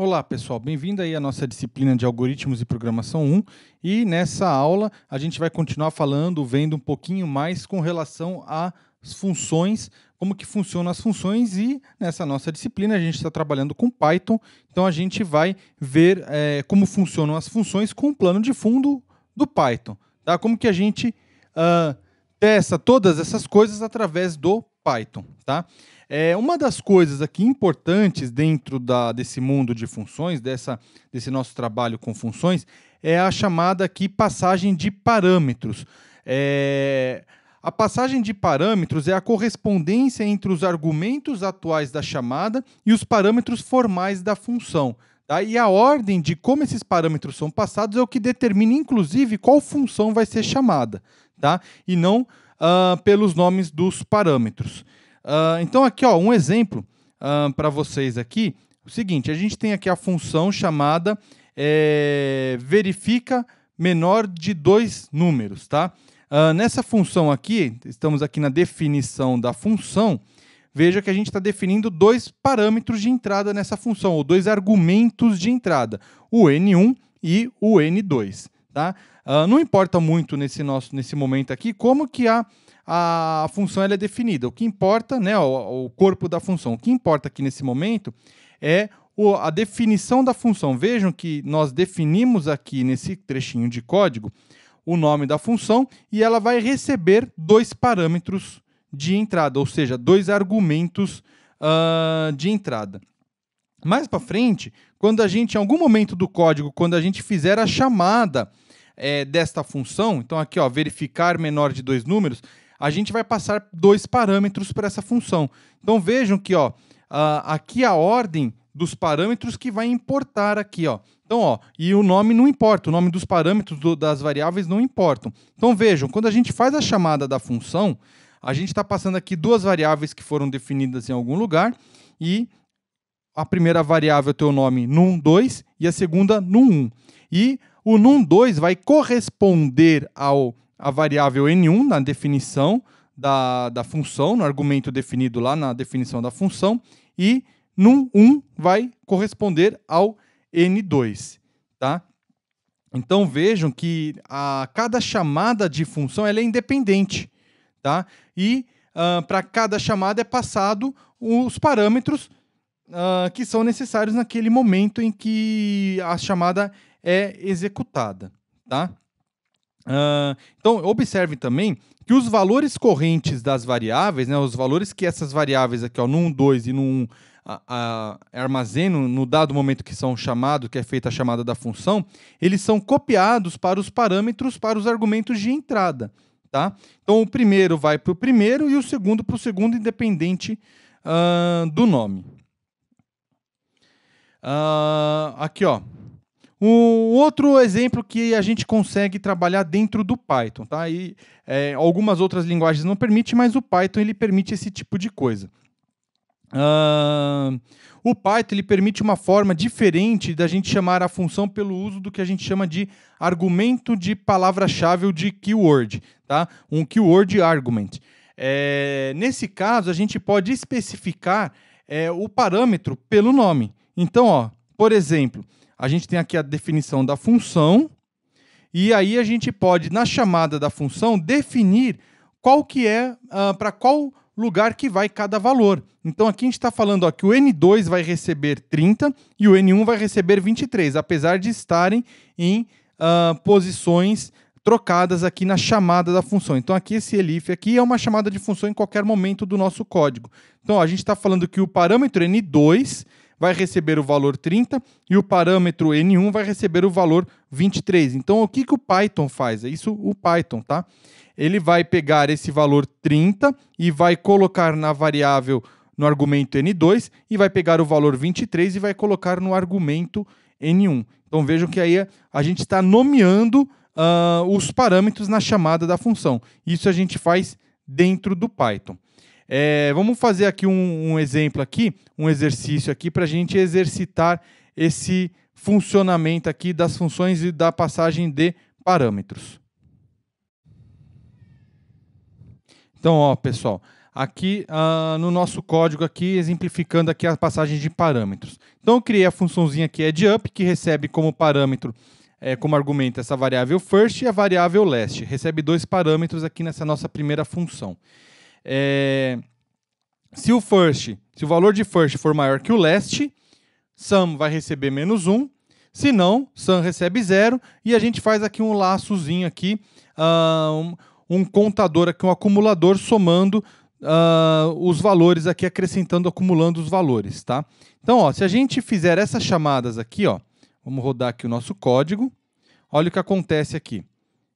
Olá, pessoal. Bem-vindo aí à nossa disciplina de Algoritmos e Programação 1. E nessa aula a gente vai continuar falando, vendo um pouquinho mais com relação às funções, como que funcionam as funções. E nessa nossa disciplina a gente está trabalhando com Python, então a gente vai ver como funcionam as funções com o plano de fundo do Python. Tá? Como que a gente testa todas essas coisas através do Python. Tá? Uma das coisas aqui importantes dentro desse mundo de funções, desse nosso trabalho com funções, é a chamada aqui passagem de parâmetros. A passagem de parâmetros é a correspondência entre os argumentos atuais da chamada e os parâmetros formais da função. Tá? E a ordem de como esses parâmetros são passados é o que determina, inclusive, qual função vai ser chamada, tá? E não pelos nomes dos parâmetros. Então, aqui um exemplo para vocês aqui. O seguinte, a gente tem aqui a função chamada verifica menor de 2 números. Tá? Nessa função aqui, estamos aqui na definição da função. Veja que a gente está definindo 2 parâmetros de entrada nessa função, ou 2 argumentos de entrada, o N1 e o N2. Tá? Não importa muito nesse momento aqui como que a função ela é definida. O que importa, né, o corpo da função, o que importa aqui nesse momento é a definição da função. Vejam que nós definimos aqui nesse trechinho de código o nome da função e ela vai receber 2 parâmetros de entrada, ou seja, 2 argumentos de entrada. Mais para frente, quando a gente, em algum momento do código, quando a gente fizer a chamada desta função, então aqui, verificar menor de 2 números, a gente vai passar 2 parâmetros para essa função. Então vejam que aqui a ordem dos parâmetros que vai importar aqui. Então, e o nome não importa, o nome dos parâmetros das variáveis não importam. Então vejam, quando a gente faz a chamada da função, a gente está passando aqui 2 variáveis que foram definidas em algum lugar e a primeira variável tem o nome num2 e a segunda num1. E o num2 vai corresponder a variável N1 na definição da função, no argumento definido lá na definição da função, e num1 vai corresponder ao N2. Tá? Então vejam que cada chamada de função ela é independente. Tá? E para cada chamada é passado os parâmetros que são necessários naquele momento em que a chamada é executada. Tá? Então, observe também que os valores correntes das variáveis, né, os valores que essas variáveis aqui, no 2 e no 1, armazenam no dado momento que são chamados, que é feita a chamada da função, eles são copiados para os parâmetros, para os argumentos de entrada. Tá? Então, o primeiro vai para o primeiro e o segundo para o segundo, independente do nome. Aqui, um outro exemplo que a gente consegue trabalhar dentro do Python. Tá? E, algumas outras linguagens não permitem, mas o Python ele permite esse tipo de coisa. O Python ele permite uma forma diferente da gente chamar a função pelo uso do que a gente chama de argumento de palavra-chave ou de keyword. Tá? Um keyword argument. Nesse caso, a gente pode especificar o parâmetro pelo nome. Então, por exemplo, a gente tem aqui a definição da função e aí a gente pode, na chamada da função, definir qual que para qual lugar que vai cada valor. Então, aqui a gente está falando que o N2 vai receber 30 e o N1 vai receber 23, apesar de estarem em posições trocadas aqui na chamada da função. Então, aqui esse elif aqui é uma chamada de função em qualquer momento do nosso código. Então, a gente está falando que o parâmetro N2 vai receber o valor 30 e o parâmetro N1 vai receber o valor 23. Então, o que o Python faz? É isso o Python, tá? Ele vai pegar esse valor 30 e vai colocar na variável, no argumento N2, e vai pegar o valor 23 e vai colocar no argumento N1. Então, vejam que aí a gente está nomeando os parâmetros na chamada da função. Isso a gente faz dentro do Python. Vamos fazer aqui um exemplo aqui, um exercício aqui para a gente exercitar esse funcionamento aqui das funções e da passagem de parâmetros. Então, pessoal, aqui no nosso código, aqui, exemplificando aqui a passagem de parâmetros. Então, eu criei a funçãozinha aqui addUp, que recebe como parâmetro, como argumento, essa variável first e a variável last. Recebe 2 parâmetros aqui nessa nossa primeira função. Se o valor de first for maior que o last, sum vai receber menos 1. Se não, sum recebe 0. E a gente faz aqui um laçozinho aqui, um contador aqui, um acumulador somando os valores aqui, acrescentando, acumulando os valores, tá? Então, ó, se a gente fizer essas chamadas aqui, ó, vamos rodar aqui o nosso código. Olha o que acontece aqui.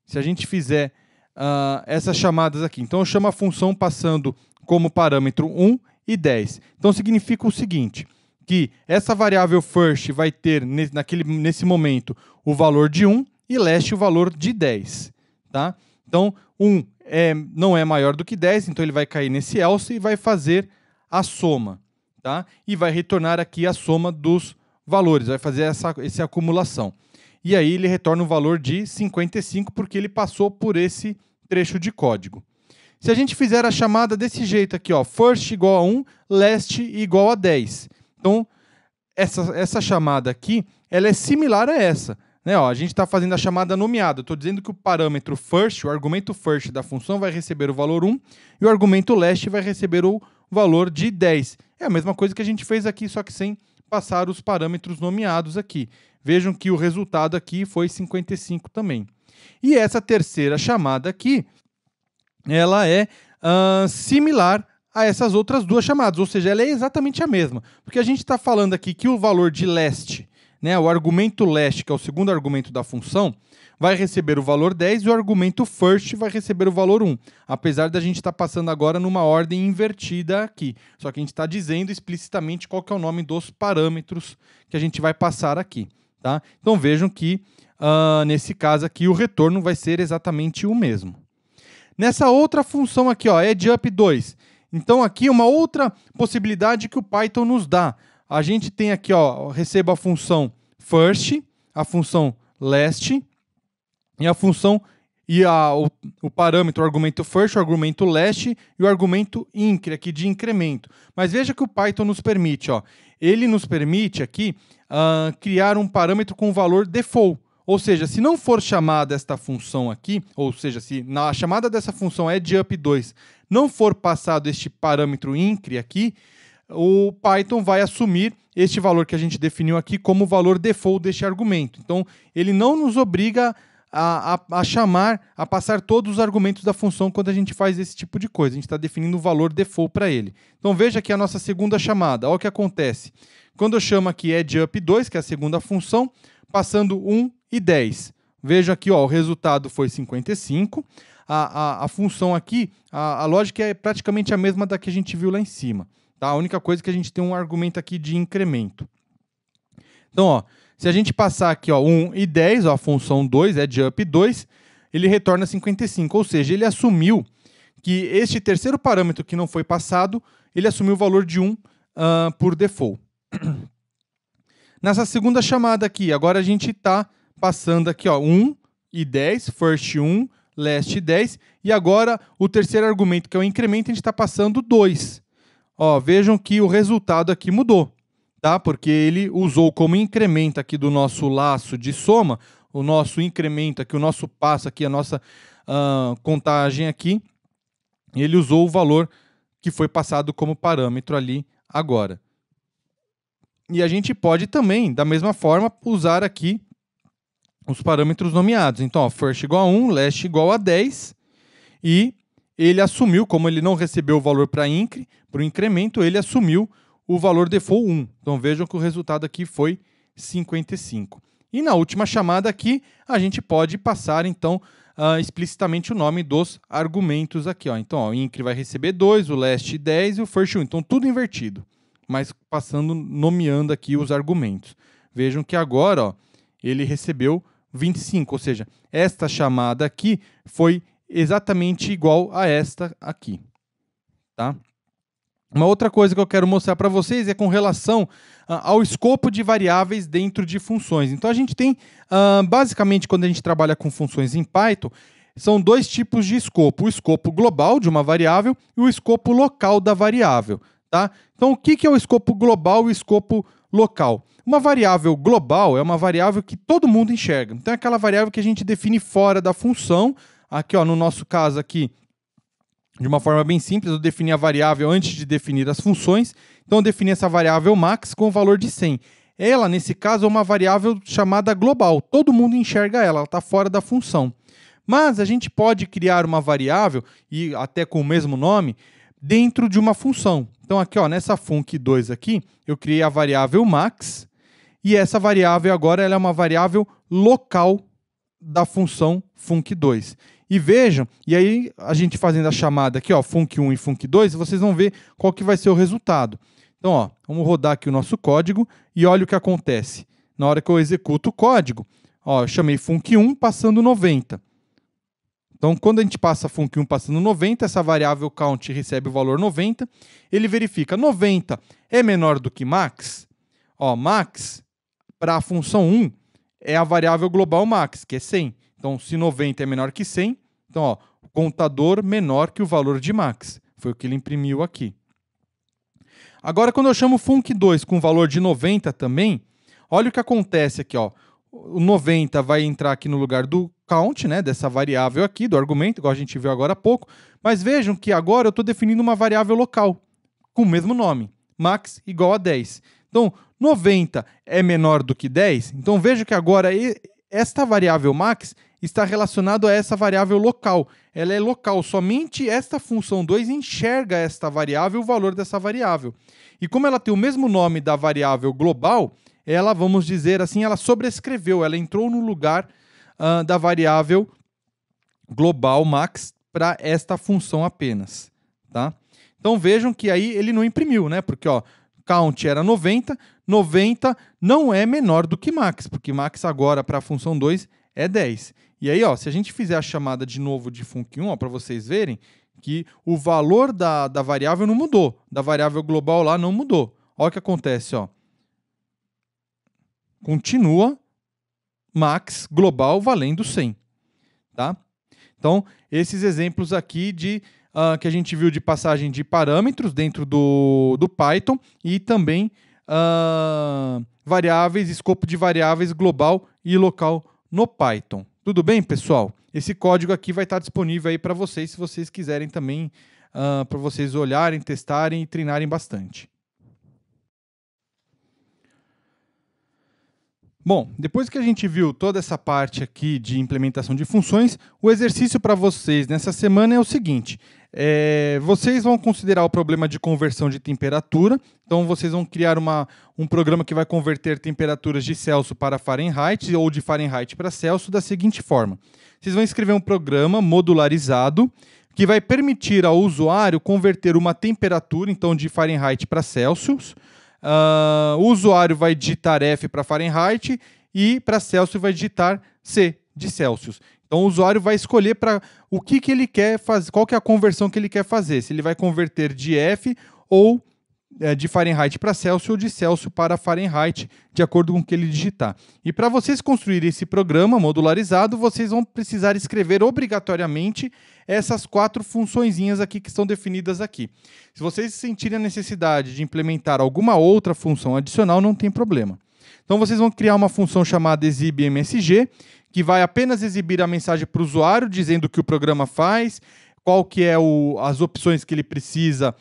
Se a gente fizer essas chamadas aqui, então eu chamo a função passando como parâmetro 1 e 10. Então significa o seguinte, que essa variável first vai ter nesse momento o valor de 1 e last o valor de 10. Tá? Então 1 não é maior do que 10, então ele vai cair nesse else e vai fazer a soma. Tá? E vai retornar aqui a soma dos valores, vai fazer essa acumulação. E aí ele retorna o valor de 55, porque ele passou por esse trecho de código. Se a gente fizer a chamada desse jeito aqui, ó, first igual a 1, last igual a 10. Então, essa chamada aqui, ela é similar a essa. Né? Ó, a gente está fazendo a chamada nomeada. Estou dizendo que o parâmetro first, o argumento first da função vai receber o valor 1 e o argumento last vai receber o valor de 10. É a mesma coisa que a gente fez aqui, só que sem passar os parâmetros nomeados aqui. Vejam que o resultado aqui foi 55 também. E essa terceira chamada aqui, ela é similar a essas outras duas chamadas, ou seja, ela é exatamente a mesma. Porque a gente está falando aqui que o valor de last, né, o argumento last, que é o segundo argumento da função, vai receber o valor 10 e o argumento first vai receber o valor 1. Apesar da gente estar passando agora numa ordem invertida aqui. Só que a gente está dizendo explicitamente qual que é o nome dos parâmetros que a gente vai passar aqui. Tá? Então vejam que, nesse caso aqui, o retorno vai ser exatamente o mesmo. Nessa outra função aqui, ó, addUp2. Então aqui uma outra possibilidade que o Python nos dá. A gente tem aqui, ó, recebo a função first, a função last, e a função o parâmetro, o argumento first, o argumento last e o argumento incre, aqui de incremento. Mas veja que o Python nos permite, ó, ele nos permite aqui criar um parâmetro com valor default. Ou seja, se não for chamada esta função aqui, ou seja, se na chamada dessa função addUp2 não for passado este parâmetro incre aqui, o Python vai assumir este valor que a gente definiu aqui como valor default deste argumento. Então, ele não nos obriga a passar todos os argumentos da função quando a gente faz esse tipo de coisa. A gente está definindo o valor default para ele. Então, veja aqui a nossa segunda chamada. Olha o que acontece. Quando eu chamo aqui addUp2, que é a segunda função, passando 1 e 10. Veja aqui, ó, o resultado foi 55. A função aqui, a lógica é praticamente a mesma da que a gente viu lá em cima. Tá? A única coisa é que a gente tem um argumento aqui de incremento. Então, ó, se a gente passar aqui, ó, 1 e 10, ó, a função 2, addUp2, ele retorna 55. Ou seja, ele assumiu que este terceiro parâmetro que não foi passado, ele assumiu o valor de 1 por default. Nessa segunda chamada aqui, agora a gente está passando aqui, ó, 1 e 10, first 1, last 10, e agora o terceiro argumento, que é o incremento, a gente está passando 2. Ó, vejam que o resultado aqui mudou, tá? Porque ele usou como incremento aqui do nosso laço de soma, o nosso incremento aqui, o nosso passo aqui, a nossa contagem aqui, ele usou o valor que foi passado como parâmetro ali agora. E a gente pode também, da mesma forma, usar aqui os parâmetros nomeados. Então, ó, first igual a 1, last igual a 10, e ele assumiu, como ele não recebeu o valor para o incremento, ele assumiu o valor default 1. Então, vejam que o resultado aqui foi 55. E na última chamada aqui, a gente pode passar, então, explicitamente o nome dos argumentos aqui. Ó. Então, ó, o incre vai receber 2, o last 10 e o first 1. Então, tudo invertido, mas nomeando aqui os argumentos. Vejam que agora, ó, ele recebeu 25, ou seja, esta chamada aqui foi exatamente igual a esta aqui. Tá? Uma outra coisa que eu quero mostrar para vocês é com relação ao escopo de variáveis dentro de funções. Então, a gente tem, basicamente, quando a gente trabalha com funções em Python, são dois tipos de escopo: o escopo global de uma variável e o escopo local da variável. Tá? Então, o que é o escopo global e o escopo local? Uma variável global é uma variável que todo mundo enxerga. Então, é aquela variável que a gente define fora da função. Aqui, ó, no nosso caso aqui, de uma forma bem simples, eu defini a variável antes de definir as funções. Então, eu defini essa variável max com o valor de 100. Ela, nesse caso, é uma variável chamada global. Todo mundo enxerga ela está fora da função. Mas a gente pode criar uma variável, e até com o mesmo nome, dentro de uma função. Então, aqui, ó, nessa func2 aqui, eu criei a variável max, e essa variável agora ela é uma variável local da função func2. E vejam, e aí a gente fazendo a chamada aqui, ó, func1 e func2, vocês vão ver qual que vai ser o resultado. Então, ó, vamos rodar aqui o nosso código e olha o que acontece. Na hora que eu executo o código, ó, eu chamei func1 passando 90. Então, quando a gente passa func1 passando 90, essa variável count recebe o valor 90. Ele verifica, 90 é menor do que max? Ó, max, para a função 1, é a variável global max, que é 100. Então, se 90 é menor que 100, então, ó, o contador menor que o valor de max. Foi o que ele imprimiu aqui. Agora, quando eu chamo func2 com valor de 90 também, olha o que acontece aqui, ó. O 90 vai entrar aqui no lugar do count, né, dessa variável aqui, do argumento, igual a gente viu agora há pouco. Mas vejam que agora eu estou definindo uma variável local, com o mesmo nome, max igual a 10. Então, 90 é menor do que 10. Então, veja que agora esta variável max está relacionada a essa variável local. Ela é local, somente esta função 2 enxerga esta variável, o valor dessa variável. E como ela tem o mesmo nome da variável global, ela, vamos dizer assim, ela sobrescreveu, ela entrou no lugar da variável global max para esta função apenas. Tá? Então vejam que aí ele não imprimiu, né? Porque ó, count era 90, 90 não é menor do que max, porque max agora para a função 2 é 10. E aí, ó, se a gente fizer a chamada de novo de func1, para vocês verem que o valor da variável não mudou, da variável global lá não mudou. Olha o que acontece, ó. Continua max global valendo 100. Tá? Então, esses exemplos aqui que a gente viu de passagem de parâmetros dentro do Python e também variáveis, escopo de variáveis global e local no Python. Tudo bem, pessoal? Esse código aqui vai estar disponível aí para vocês, se vocês quiserem também, para vocês olharem, testarem e treinarem bastante. Bom, depois que a gente viu toda essa parte aqui de implementação de funções, o exercício para vocês nessa semana é o seguinte. Vocês vão considerar o problema de conversão de temperatura. Então, vocês vão criar um programa que vai converter temperaturas de Celsius para Fahrenheit ou de Fahrenheit para Celsius da seguinte forma. Vocês vão escrever um programa modularizado que vai permitir ao usuário converter uma temperatura, então, de Fahrenheit para Celsius. O usuário vai digitar F para Fahrenheit e para Celsius vai digitar C de Celsius. Então, o usuário vai escolher para o que ele quer fazer, qual que é a conversão que ele quer fazer. Se ele vai converter de F ou de Fahrenheit para Celsius ou de Celsius para Fahrenheit, de acordo com o que ele digitar. E para vocês construírem esse programa modularizado, vocês vão precisar escrever obrigatoriamente essas 4 funçõezinhas aqui que estão definidas aqui. Se vocês sentirem a necessidade de implementar alguma outra função adicional, não tem problema. Então, vocês vão criar uma função chamada exibMSG, que vai apenas exibir a mensagem para o usuário, dizendo o que o programa faz, qual que é as opções que ele precisa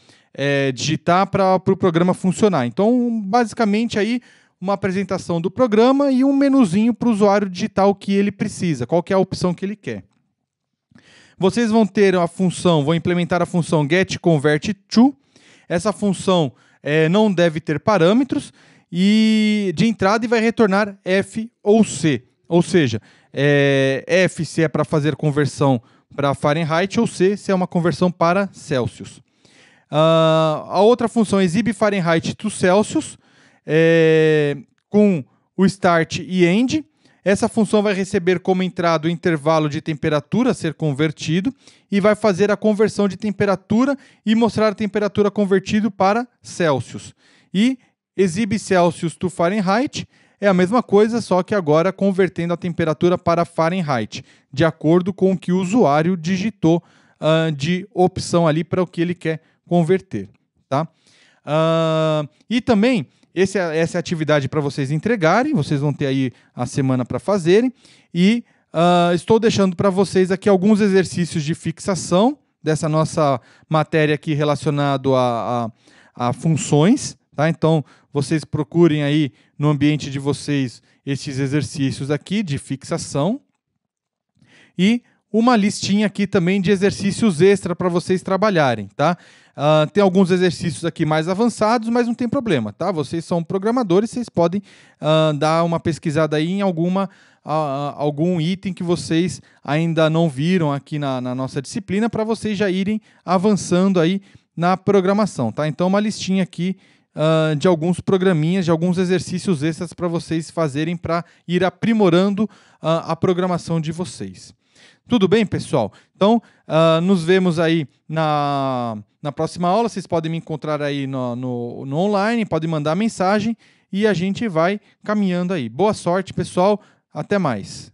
digitar para o programa funcionar. Então, basicamente, aí, uma apresentação do programa e um menuzinho para o usuário digitar o que ele precisa, qual que é a opção que ele quer. Vocês vão ter vão implementar a função getConvertTo. Essa função não deve ter parâmetros de entrada e vai retornar F ou C. Ou seja, F se é para fazer conversão para Fahrenheit ou C se é uma conversão para Celsius. A outra função exibe Fahrenheit to Celsius com o start e end. Essa função vai receber como entrada o intervalo de temperatura a ser convertido e vai fazer a conversão de temperatura e mostrar a temperatura convertida para Celsius. E exibe Celsius to Fahrenheit. É a mesma coisa, só que agora convertendo a temperatura para Fahrenheit, de acordo com o que o usuário digitou de opção ali para o que ele quer converter, tá? E também, essa é a atividade para vocês entregarem, vocês vão ter aí a semana para fazerem, e estou deixando para vocês aqui alguns exercícios de fixação dessa nossa matéria aqui relacionado a funções, tá? Então, vocês procurem aí no ambiente de vocês esses exercícios aqui de fixação e uma listinha aqui também de exercícios extra para vocês trabalharem, tá? Tem alguns exercícios aqui mais avançados, mas não tem problema, tá? Vocês são programadores, vocês podem dar uma pesquisada aí em algum item que vocês ainda não viram aqui na nossa disciplina, para vocês já irem avançando aí na programação, tá? Então, uma listinha aqui de alguns programinhas, de alguns exercícios extras para vocês fazerem para ir aprimorando a programação de vocês. Tudo bem, pessoal? Então, nos vemos aí na próxima aula. Vocês podem me encontrar aí no online, podem mandar mensagem e a gente vai caminhando aí. Boa sorte, pessoal. Até mais.